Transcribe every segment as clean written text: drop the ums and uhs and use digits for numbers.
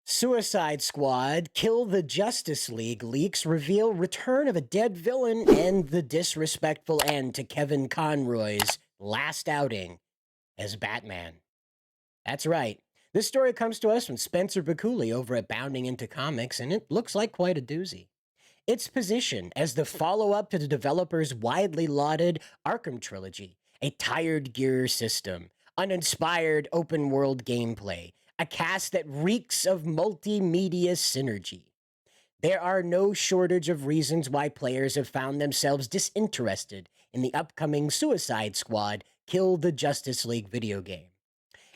Suicide Squad, Kill the Justice League leaks reveal return of a dead villain and the disrespectful end to Kevin Conroy's last outing as Batman. That's right. This story comes to us from Spencer Baculi over at Bounding Into Comics, and it looks like quite a doozy. Its position as the follow-up to the developer's widely lauded Arkham trilogy, a tired gear system, uninspired open-world gameplay, a cast that reeks of multimedia synergy. There are no shortage of reasons why players have found themselves disinterested in the upcoming Suicide Squad Kill the Justice League video game.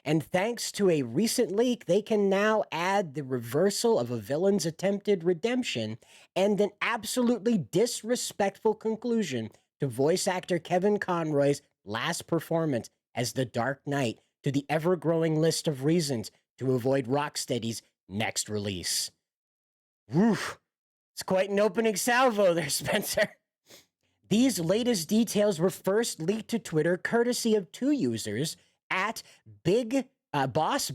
And thanks to a recent leak, they can now add the reversal of a villain's attempted redemption and an absolutely disrespectful conclusion to voice actor Kevin Conroy's last performance as the Dark Knight to the ever-growing list of reasons to avoid Rocksteady's next release. Whew, it's quite an opening salvo there, Spencer. These latest details were first leaked to Twitter courtesy of two users at Big Boss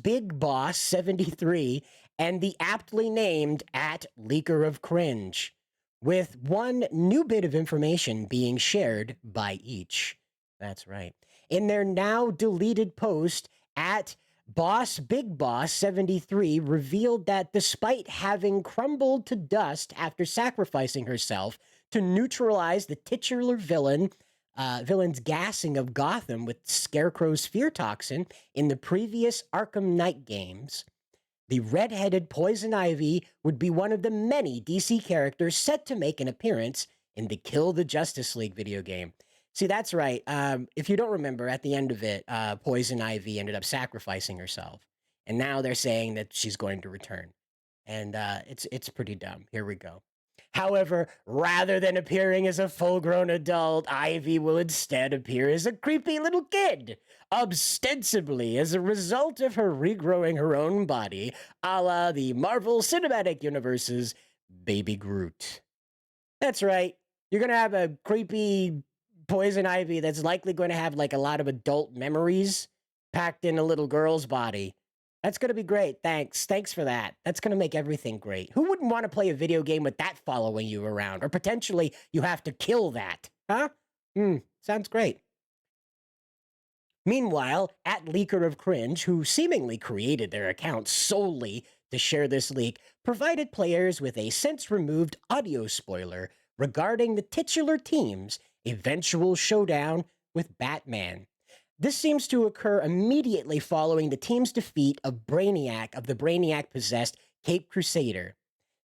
73 and the aptly named at Leaker of Cringe, with one new bit of information being shared by each. That's right. In their now deleted post, at Big Boss 73 revealed that despite having crumbled to dust after sacrificing herself to neutralize the titular villain's gassing of Gotham with Scarecrow's fear toxin in the previous Arkham Knight games, the red-headed Poison Ivy would be one of the many DC characters set to make an appearance in the Kill the Justice League video game. See, that's right. If you don't remember, at the end of it, Poison Ivy ended up sacrificing herself. And now they're saying that she's going to return. And it's pretty dumb. Here we go. However, rather than appearing as a full-grown adult, Ivy will instead appear as a creepy little kid, ostensibly as a result of her regrowing her own body, a la the Marvel Cinematic Universe's Baby Groot. That's right. You're going to have a creepy Poison Ivy that's likely going to have like a lot of adult memories packed in a little girl's body. That's going to be great. Thanks for that. That's going to make everything great. Who wouldn't want to play a video game with that following you around? Or potentially you have to kill that. Huh? Sounds great. Meanwhile, at Leaker of Cringe, who seemingly created their account solely to share this leak, provided players with a since-removed audio spoiler regarding the titular team's eventual showdown with Batman. This seems to occur immediately following the team's defeat of the Brainiac-possessed Cape Crusader.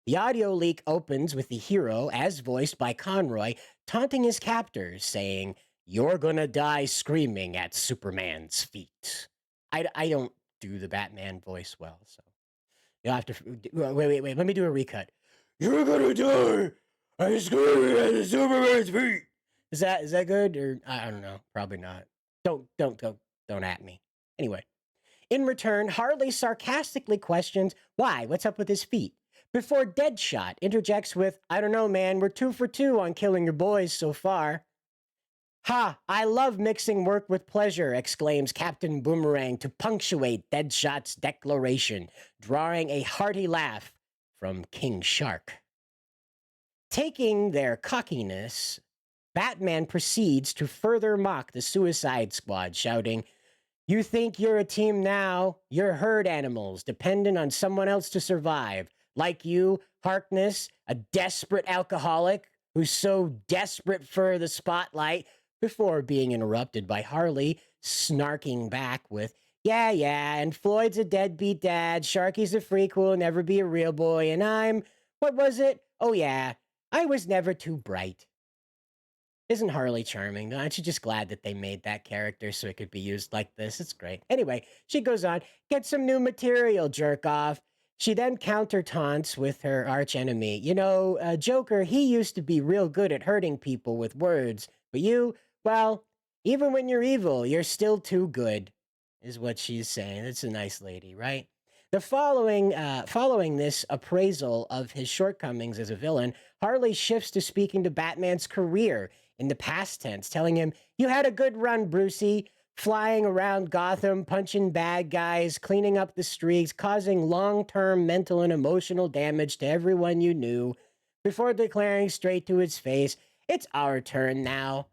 The audio leak opens with the hero, as voiced by Conroy, taunting his captors, saying, "You're gonna die screaming at Superman's feet." I don't do the Batman voice well, so you'll have to... Wait, let me do a recut. "You're gonna die screaming at Superman's feet." Is that good? Or I don't know, probably not. Don't at me. Anyway, in return, Harley sarcastically questions why, what's up with his feet, before Deadshot interjects with, "I don't know, man, we're 2 for 2 on killing your boys so far." "Ha, I love mixing work with pleasure," exclaims Captain Boomerang to punctuate Deadshot's declaration, drawing a hearty laugh from King Shark. Taking their cockiness, Batman proceeds to further mock the Suicide Squad, shouting, "You think you're a team now? You're herd animals, dependent on someone else to survive. Like you, Harkness, a desperate alcoholic who's so desperate for the spotlight," before being interrupted by Harley, snarking back with, yeah, and Floyd's a deadbeat dad, Sharky's a freak who'll never be a real boy, and I'm, what was it? Oh yeah, I was never too bright." Isn't Harley charming? Aren't you just glad that they made that character so it could be used like this? It's great. Anyway, she goes on, "Get some new material, jerk off." She then counter-taunts with her archenemy. "You know, Joker, he used to be real good at hurting people with words. But you, well, even when you're evil, you're still too good," is what she's saying. It's a nice lady, right? Following this appraisal of his shortcomings as a villain, Harley shifts to speaking to Batman's career in the past tense, telling him, "You had a good run, Brucey. flying around Gotham, punching bad guys, cleaning up the streets, causing long term mental and emotional damage to everyone you knew, before declaring straight to its face, "It's our turn now.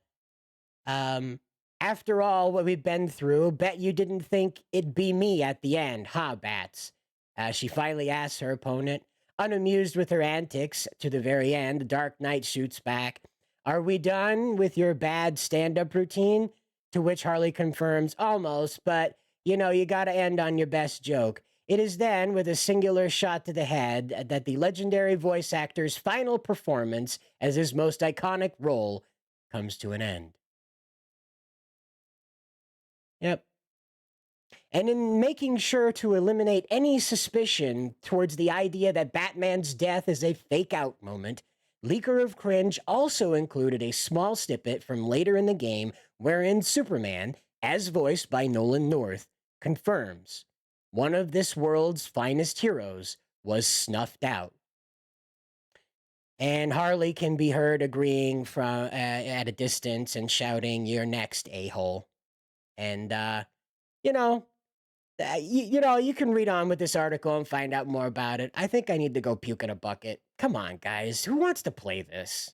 Um, After all what we've been through, bet you didn't think it'd be me at the end, huh, Bats?" She finally asks her opponent. Unamused with her antics to the very end, the Dark Knight shoots back, "Are we done with your bad stand up routine?" To which Harley confirms, "Almost, but you gotta end on your best joke." It is then, with a singular shot to the head, that the legendary voice actor's final performance as his most iconic role comes to an end. Yep. And in making sure to eliminate any suspicion towards the idea that Batman's death is a fake out moment, Leaker of Cringe also included a small snippet from later in the game wherein Superman, as voiced by Nolan North, confirms one of this world's finest heroes was snuffed out. And Harley can be heard agreeing from at a distance and shouting, "You're next, a-hole." And, you know, you can read on with this article and find out more about it. I think I need to go puke in a bucket. Come on, guys. Who wants to play this?